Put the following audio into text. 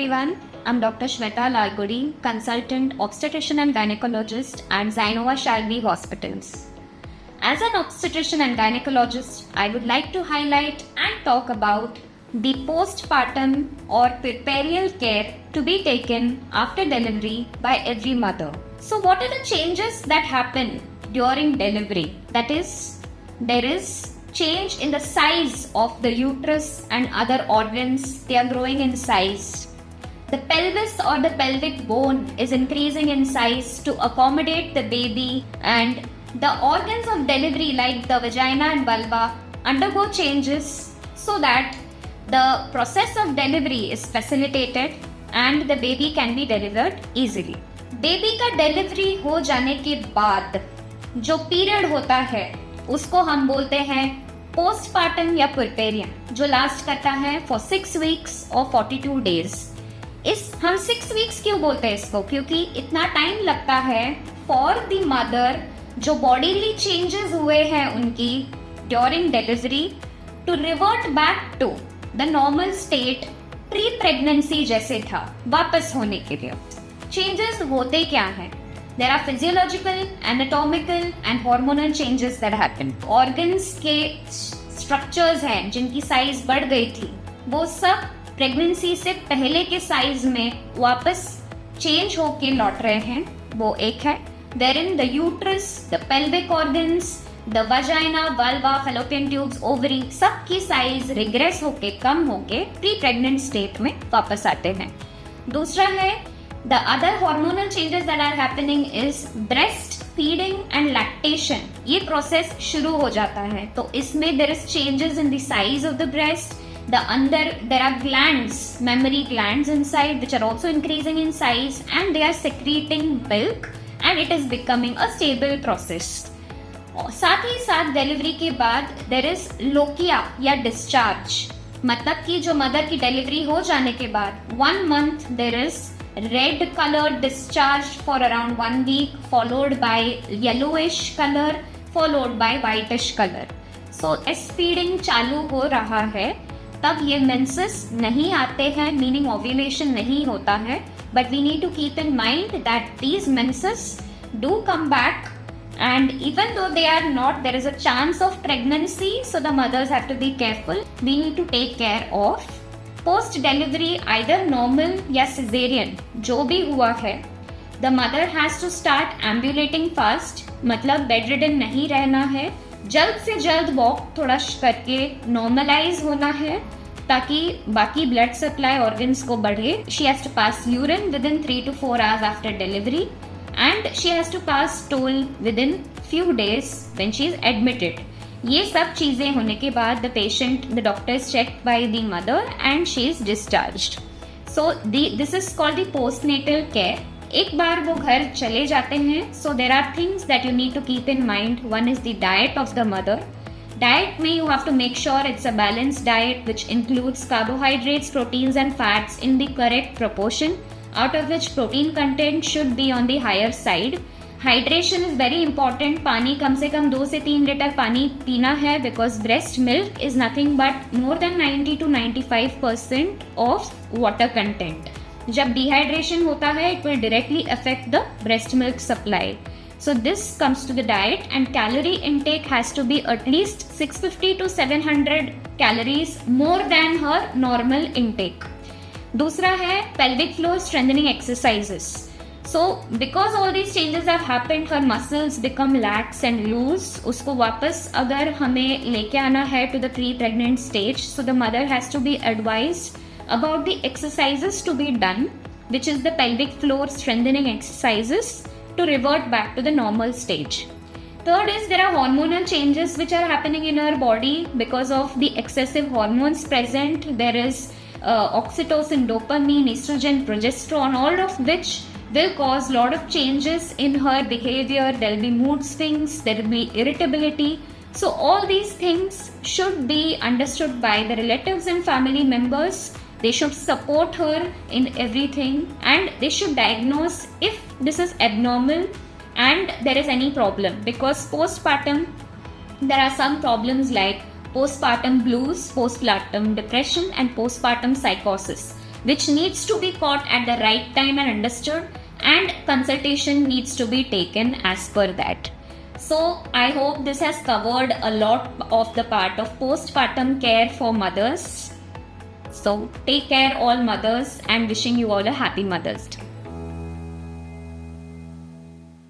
everyone. I'm Dr. Shweta Lalgudi, consultant obstetrician and gynecologist at Zainova Shalvi Hospitals. As an obstetrician and gynecologist, I would like to highlight and talk about the postpartum or puerperial care to be taken after delivery by every mother. So, what are the changes that happen during delivery? That is, there is change in the size of the uterus and other organs. They are growing in size. The pelvis or the pelvic bone is increasing in size to accommodate the baby, and the organs of delivery like the vagina and vulva undergo changes so that the process of delivery is facilitated and the baby can be delivered easily. Baby का delivery हो जाने के बाद जो period होता है उसको हम बोलते हैं पोस्टपार्टम या पुर्पेरियन, जो लास्ट करता है फॉर 6 वीक्स और 42 डेज। इस हम 6 वीक्स क्यों बोलते हैं इसको? क्योंकि इतना टाइम लगता है फॉर द मदर जो बॉडीली चेंजेस हुए हैं उनकी during delivery to revert back to the normal state pre pregnancy जैसे था, वापस होने के लिए। चेंजेस होते क्या हैं? There are physiological, anatomical and hormonal changes that happen. Organs के structures हैं जिनकी साइज बढ़ गई थी, वो सब प्रेगनेंसी से पहले के साइज में वापस चेंज होके लौट रहे हैं। वो एक है। Therein the uterus, the pelvic organs, the vagina, vulva, fallopian tubes, ovary सब की साइज रिग्रेस होके कम होके प्री प्रेग्नेंट स्टेट में वापस आते हैं। दूसरा है the other hormonal changes that are happening is breast feeding and lactation. ये process शुरू हो जाता है, तो इसमें there is changes in the size of the breast. There are glands, mammary glands inside, which are also increasing in size, and they are secreting milk, and it is becoming a stable process. साथ ही साथ delivery के बाद there is lochia या discharge, मतलब कि जो mother की delivery हो जाने के बाद 1 month there is red color discharge for around 1 week, followed by yellowish color, followed by whitish color. So breast feeding चालू हो रहा है, तब ये menses नहीं आते हैं, meaning ovulation नहीं होता है, but we need to keep in mind that these menses do come back, and even though they are not, there is a chance of pregnancy, so the mothers have to be careful. We need to take care of post delivery either normal या caesarean जो भी हुआ है, the mother has to start ambulating fast, मतलब bedridden नहीं रहना है, जल्द से जल्द वॉक थोड़ा करके नॉर्मलाइज होना है ताकि बाकी ब्लड सप्लाई ऑर्गन्स को बढ़े। She has to pass urine within 3 to 4 hours after delivery, and she has to pass stool within few days when she is admitted. ये सब चीजें होने के बाद the doctor is checked by the mother and she is discharged. So this is called the postnatal care. एक बार वो घर चले जाते हैं, so there are things that you need to keep in mind. One is the diet of the mother. Diet में you have to make sure it's a balanced diet which includes carbohydrates, proteins and fats in the correct proportion, out of which protein content should be on the higher side. Hydration is very important. पानी कम से कम 2 से 3 litre पानी पीना है, because breast milk is nothing but more than 90 to 95% of water content. जब dehydration होता है, it will directly affect the breast milk supply. So this comes to the diet, and calorie intake has to be at least 650 to 700 calories more than her normal intake. दूसरा है pelvic floor strengthening exercises. So because all these changes have happened, her muscles become lax and loose. उसको वापस अगर हमें लेके आना है to the pre-pregnant stage, so the mother has to be advised about the exercises to be done, which is the pelvic floor strengthening exercises to revert back to the normal stage. Third is there are hormonal changes which are happening in her body because of the excessive hormones present. There is oxytocin, dopamine, estrogen, progesterone, all of which will cause a lot of changes in her behavior. There will be mood swings, there will be irritability. So all these things should be understood by the relatives and family members. They should support her in everything, and they should diagnose if this is abnormal and there is any problem, because postpartum there are some problems like postpartum blues, postpartum depression and postpartum psychosis. which needs to be caught at the right time and understood, and consultation needs to be taken as per that. So I hope this has covered a lot of the part of postpartum care for mothers. So take care all mothers, and wishing you all a happy Mother's Day.